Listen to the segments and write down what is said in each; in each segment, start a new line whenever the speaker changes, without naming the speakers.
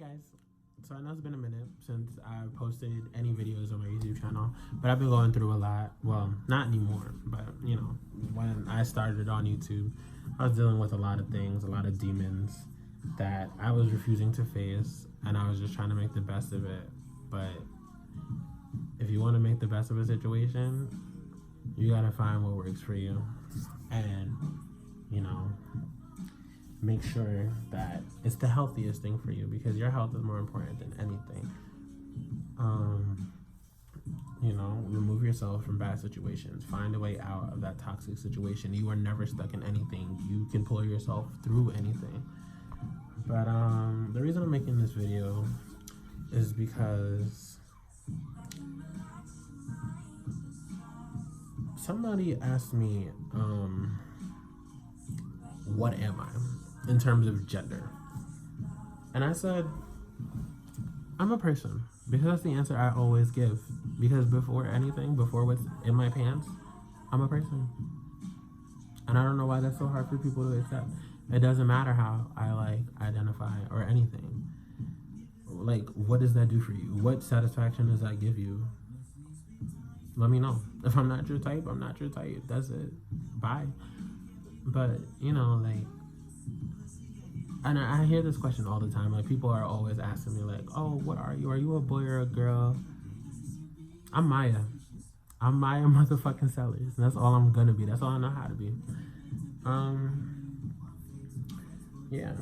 guys. So I know it's been a minute since I posted any videos on my YouTube channel, but I've been going through a lot. Well, not anymore, but you know, when I started on YouTube, I was dealing with a lot of things, a lot of demons that I was refusing to face, and I was just trying to make the best of it. But if you want to make the best of a situation, you gotta find what works for you, and you know, make sure that it's the healthiest thing for you, because your health is more important than anything. You know, remove yourself from bad situations. Find a way out of that toxic situation. You are never stuck in anything. You can pull yourself through anything. But the reason I'm making this video is because somebody asked me, what am I in terms of gender? And I said, I'm a person, because that's the answer I always give. Because before anything, before what's in my pants, I'm a person. And I don't know why that's so hard for people to accept. It doesn't matter how I identify or anything. Like, what does that do for you? What satisfaction does that give you? Let me know. If I'm not your type, I'm not your type. That's it. Bye. But, you know, like, and I hear this question all the time. Like, people are always asking me, like, oh, what are you? Are you a boy or a girl? I'm Maya. I'm Maya motherfucking Sellers. That's all I'm gonna be. That's all I know how to be. Yeah.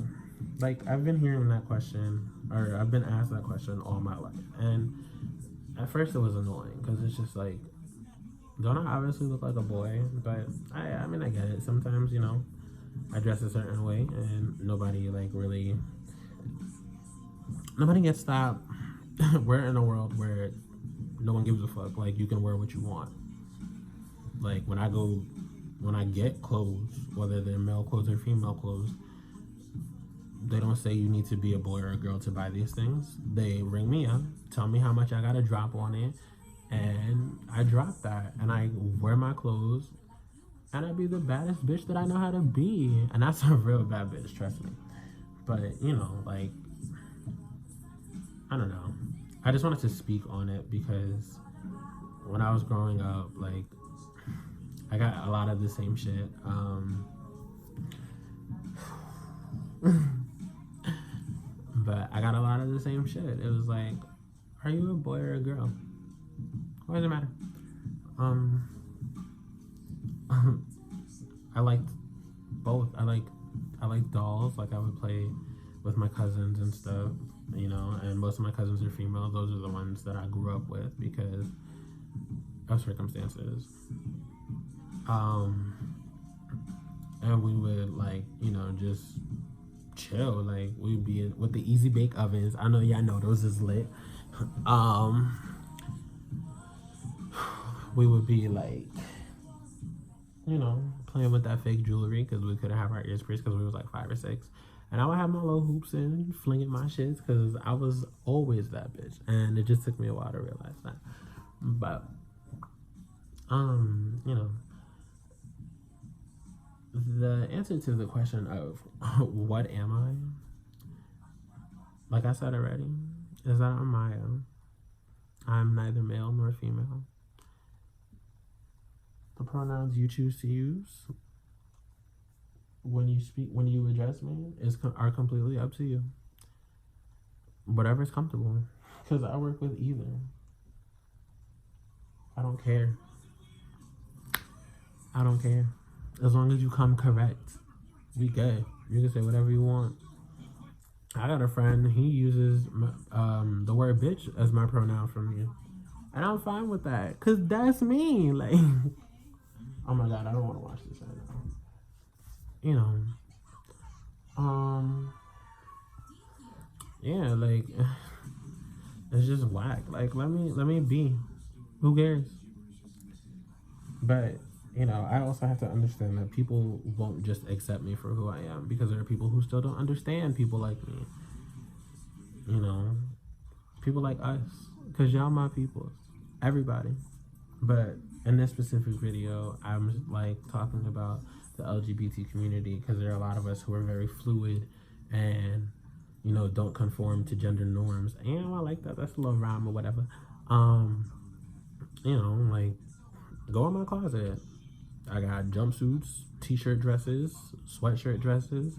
Like, I've been hearing that question, or I've been asked that question all my life. And at first it was annoying, because it's just like, don't I obviously look like a boy? But I mean, I get it. Sometimes, you know, I dress a certain way, and nobody gets stopped. We're in a world where no one gives a fuck. Like, you can wear what you want. Like, when I get clothes, whether they're male clothes or female clothes, they don't say you need to be a boy or a girl to buy these things. They ring me up, tell me how much I gotta drop on it, and I drop that, and I wear my clothes, and I be the baddest bitch that I know how to be. And that's a real bad bitch, trust me. But, you know, like, I don't know. I just wanted to speak on it because when I was growing up, like, I got a lot of the same shit. But I got a lot of the same shit. It was like, are you a boy or a girl? What does it matter? I liked both. I like dolls. Like, I would play with my cousins and stuff, you know, and most of my cousins are female. Those are the ones that I grew up with because of circumstances. And we would, like, you know, just chill. Like, we'd be with the easy bake ovens. I know y'all know those is lit. We would be like, you know, playing with that fake jewelry because we couldn't have our ears pierced because we was like 5 or 6. And I would have my little hoops in, flinging my shits, because I was always that bitch. And it just took me a while to realize that. But, you know, the answer to the question of what am I, like I said already, is that I'm Maya. I'm neither male nor female. The pronouns you choose to use when you address me are completely up to you. Whatever's comfortable, because I work with either. I don't care. As long as you come correct, we good. You can say whatever you want. I got a friend, he uses the word bitch as my pronoun for me, and I'm fine with that, because that's me. Like, oh my god, I don't want to watch this right now. You know, yeah, like, it's just whack. Like, let me be. Who cares? But, you know, I also have to understand that people won't just accept me for who I am, because there are people who still don't understand people like me. You know, people like us, because y'all my people. Everybody. But in this specific video, I'm like talking about the LGBT community, because there are a lot of us who are very fluid and don't conform to gender norms. And I like that. That's a little rhyme or whatever. Um, like, go in my closet. I got jumpsuits, t-shirt dresses, sweatshirt dresses.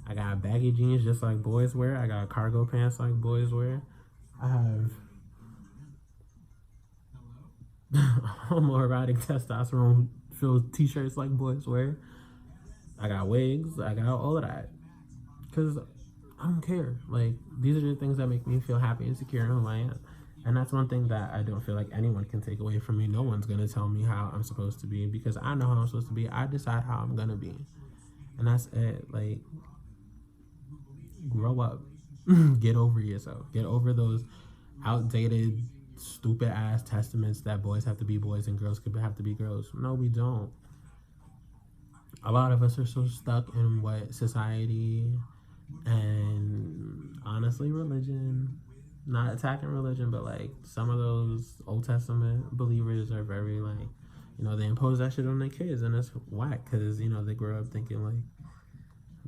I got baggy jeans just like boys wear. I got cargo pants like boys wear. I have homoerotic testosterone filled t-shirts like boys wear. I got wigs. I got all of that. Because I don't care. Like, these are the things that make me feel happy and secure in who I am. And that's one thing that I don't feel like anyone can take away from me. No one's going to tell me how I'm supposed to be because I know how I'm supposed to be. I decide how I'm going to be. And that's it. Like, grow up. Get over yourself. Get over those outdated, stupid ass testaments that boys have to be boys and girls could have to be girls. No, we don't. A lot of us are so stuck in what society and honestly religion, not attacking religion, but like some of those Old Testament believers are very like, they impose that shit on their kids, and it's whack because they grow up thinking like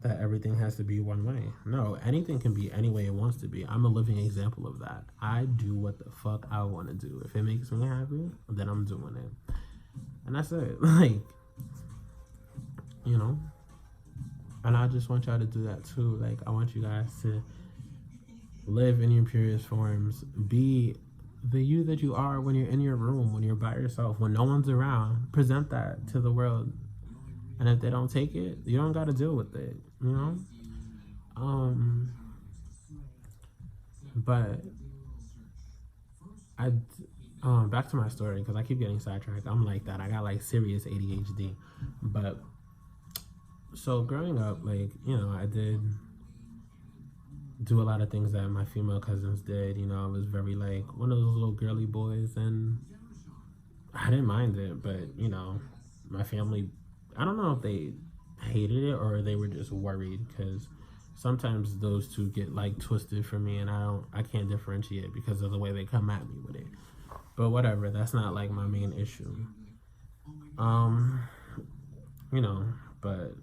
that everything has to be one way. No, anything can be any way it wants to be. I'm a living example of that. I do what the fuck I want to do. If it makes me happy, then I'm doing it, and that's it. Like, and I just want y'all to do that too. Like, I want you guys to live in your purest forms. Be the you that you are when you're in your room, when you're by yourself, when no one's around. Present that to the world. And if they don't take it, you don't got to deal with it, But back to my story because I keep getting sidetracked. I'm like that. I got like serious ADHD. But so growing up, like, I did do a lot of things that my female cousins did. I was very like one of those little girly boys, and I didn't mind it. But my family, I don't know if they hated it or they were just worried because sometimes those two get like twisted for me, and I can't differentiate because of the way they come at me with it. But whatever, that's not like my main issue. But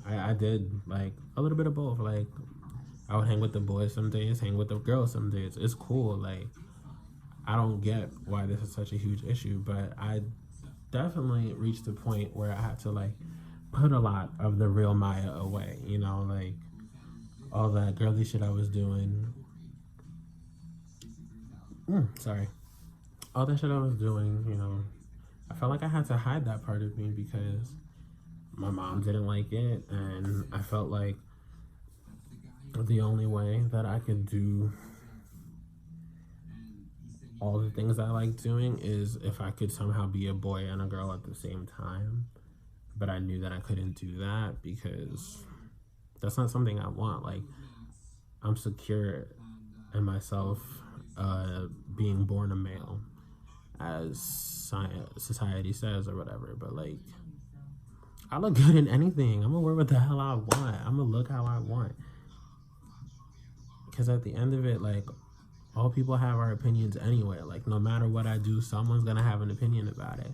I did like a little bit of both. Like, I would hang with the boys some days, hang with the girls some days. It's cool. Like, I don't get why this is such a huge issue, but I definitely reached a point where I had to like put a lot of the real Maya away. Like all that girly shit I was doing. Sorry. All that shit I was doing, I felt like I had to hide that part of me because my mom didn't like it, and I felt like the only way that I could do all the things I like doing is if I could somehow be a boy and a girl at the same time. But I knew that I couldn't do that because that's not something I want. Like, I'm secure in myself being born a male, as society says or whatever. But like, I look good in anything. I'm gonna wear what the hell I want. I'm gonna look how I want. Because at the end of it, like, all people have our opinions anyway. Like, no matter what I do, someone's gonna have an opinion about it.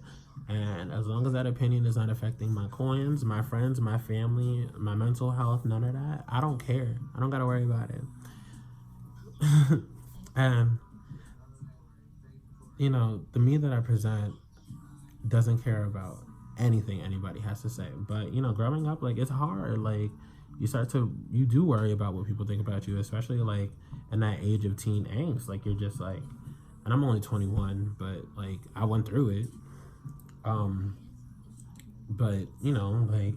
And as long as that opinion is not affecting my coins, my friends, my family, my mental health, none of that, I don't care. I don't gotta worry about it. And the me that I present doesn't care about anything anybody has to say. But growing up, like, it's hard. Like, you do worry about what people think about you, especially like in that age of teen angst. Like, you're just like, and I'm only 21, but like, I went through it. But like,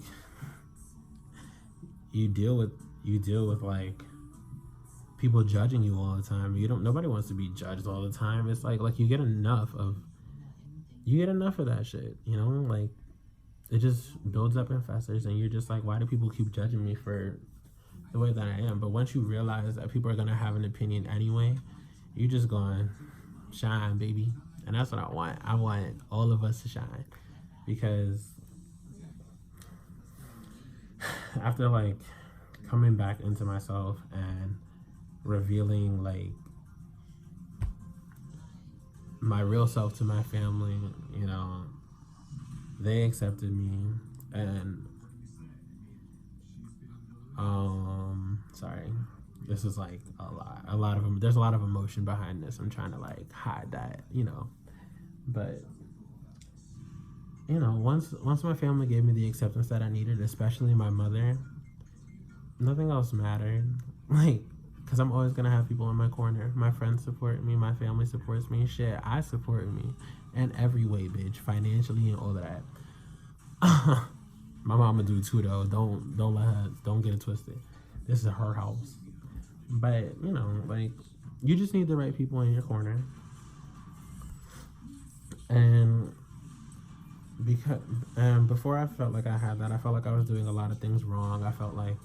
you deal with like people judging you all the time. Nobody wants to be judged all the time. It's like you get enough of that shit, like, it just builds up and festers, and you're just like, why do people keep judging me for the way that I am? But once you realize that people are gonna have an opinion anyway, you just going shine, baby. And that's what I want. I want all of us to shine, because after like coming back into myself and revealing like my real self to my family, they accepted me. And sorry, this is like a lot of there's a lot of emotion behind this. I'm trying to like hide that, but once my family gave me the acceptance that I needed, especially my mother, nothing else mattered. Like, because I'm always gonna have people in my corner. My friends support me, my family supports me, shit, I support me in every way, bitch, financially and all of that. My mama do too, though. Don't get it twisted. This is her house. But like, you just need the right people in your corner. And before I felt like I had that, I felt like I was doing a lot of things wrong. I felt like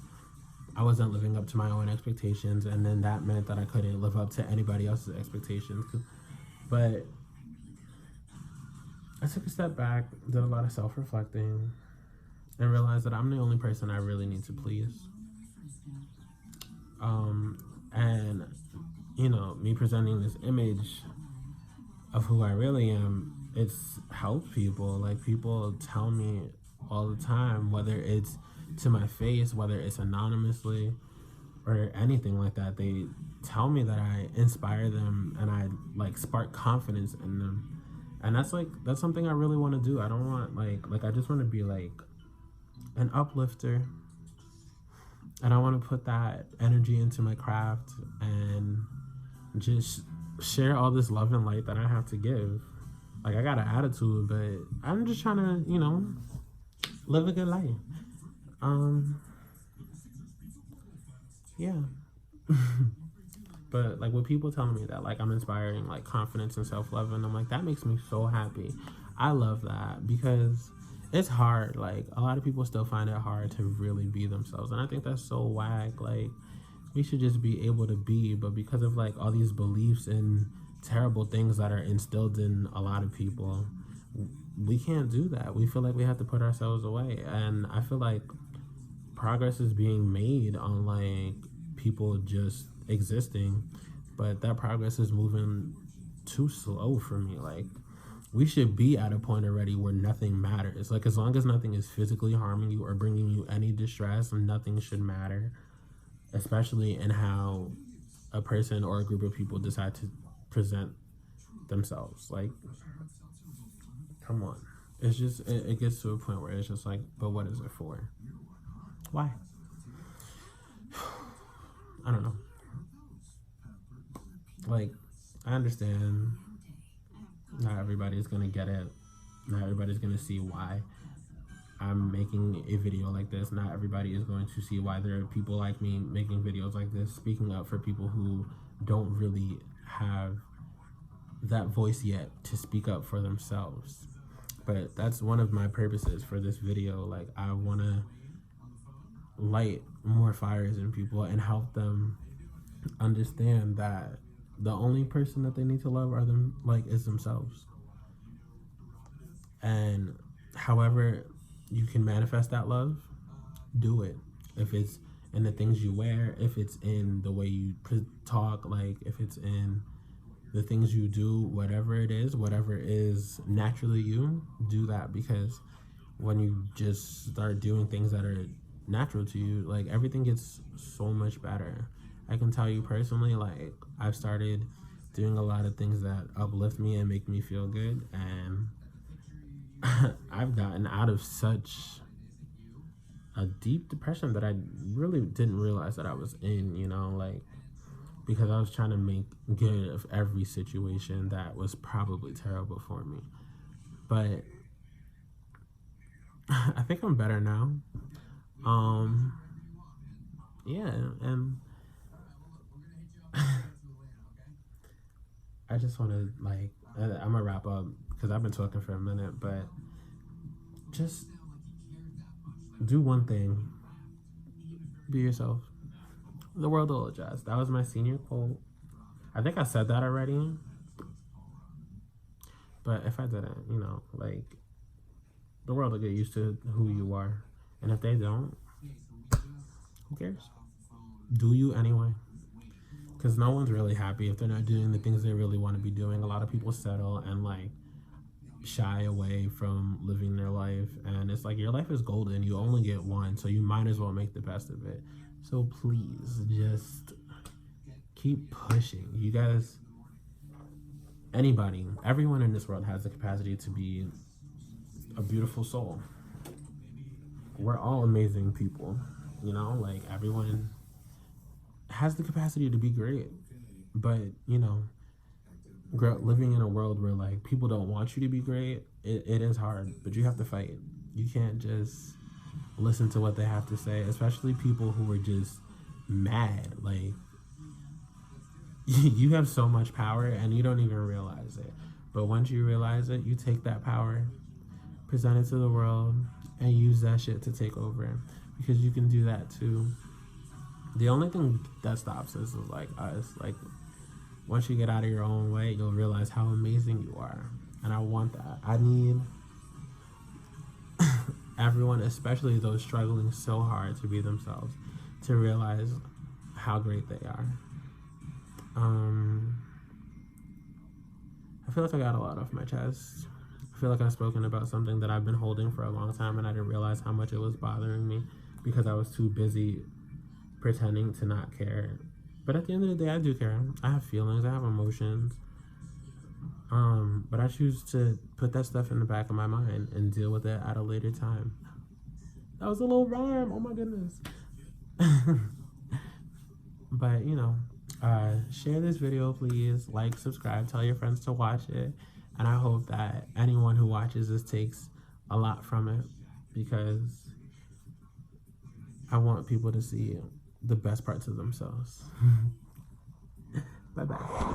I wasn't living up to my own expectations, and then that meant that I couldn't live up to anybody else's expectations. But I took a step back, did a lot of self-reflecting, and realized that I'm the only person I really need to please. And me presenting this image of who I really am, it's helped people. Like, people tell me all the time, whether it's to my face, whether it's anonymously or anything like that, they tell me that I inspire them and I like spark confidence in them. And that's something I really want to do. I don't want like I just want to be like an uplifter, and I want to put that energy into my craft and just share all this love and light that I have to give. Like, I got an attitude, but I'm just trying to, live a good life. Yeah. But like, with people telling me that like I'm inspiring like confidence and self-love, and I'm like, that makes me so happy. I love that, because it's hard. Like, a lot of people still find it hard to really be themselves, and I think that's so whack. Like, we should just be able to be, but because of like all these beliefs and terrible things that are instilled in a lot of people, we can't do that. We feel like we have to put ourselves away, and I feel like progress is being made on like people just existing, but that progress is moving too slow for me. Like, we should be at a point already where nothing matters. Like, as long as nothing is physically harming you or bringing you any distress, nothing should matter, especially in how a person or a group of people decide to present themselves. Like, come on. It's just, it gets to a point where it's just like, but what is it for? Why? I don't know. Like, I understand not everybody's gonna get it. Not everybody's gonna see why I'm making a video like this. Not everybody is going to see why there are people like me making videos like this, speaking up for people who don't really have that voice yet to speak up for themselves. But that's one of my purposes for this video. Like, I want to light more fires in people and help them understand that the only person that they need to love are them, like, is themselves. And however you can manifest that love, do it. If it's in the things you wear, if it's in the way you talk, like if it's in the things you do, whatever it is naturally you, do that. Because when you just start doing things that are natural to you, like, everything gets so much better. I can tell you personally, like, I've started doing a lot of things that uplift me and make me feel good, and I've gotten out of such a deep depression that I really didn't realize that I was in, like, because I was trying to make good of every situation that was probably terrible for me. But I think I'm better now. Yeah, and I just want to, like, I'm gonna wrap up because I've been talking for a minute, but just do one thing. Be yourself. The world will adjust. That was my senior quote. I think I said that already. But if I didn't, like, the world will get used to who you are. And if they don't, who cares? Do you anyway. Because no one's really happy if they're not doing the things they really want to be doing. A lot of people settle and, like, shy away from living their life. And it's like, your life is golden. You only get one. So you might as well make the best of it. So please, just keep pushing. You guys, anybody, everyone in this world has the capacity to be a beautiful soul. We're all amazing people, you know, like everyone has the capacity to be great. But, you know, living in a world where like people don't want you to be great, it is hard, but you have to fight. You can't just listen to what they have to say, especially people who are just mad. Like, you have so much power and you don't even realize it. But once you realize it, you take that power, present it to the world, and use that shit to take over. Because you can do that too. The only thing that stops us is like us. Like, once you get out of your own way, you'll realize how amazing you are. And I want that. I need everyone, especially those struggling so hard to be themselves, to realize how great they are. I feel like I got a lot off my chest. I feel like I've spoken about something that I've been holding for a long time, and I didn't realize how much it was bothering me because I was too busy pretending to not care. But at the end of the day, I do care. I have feelings, I have emotions. But I choose to put that stuff in the back of my mind and deal with it at a later time. That was a little rhyme, oh my goodness. But, you know, share this video, please. Like, subscribe, tell your friends to watch it. And I hope that anyone who watches this takes a lot from it, because I want people to see the best parts of themselves. Bye-bye.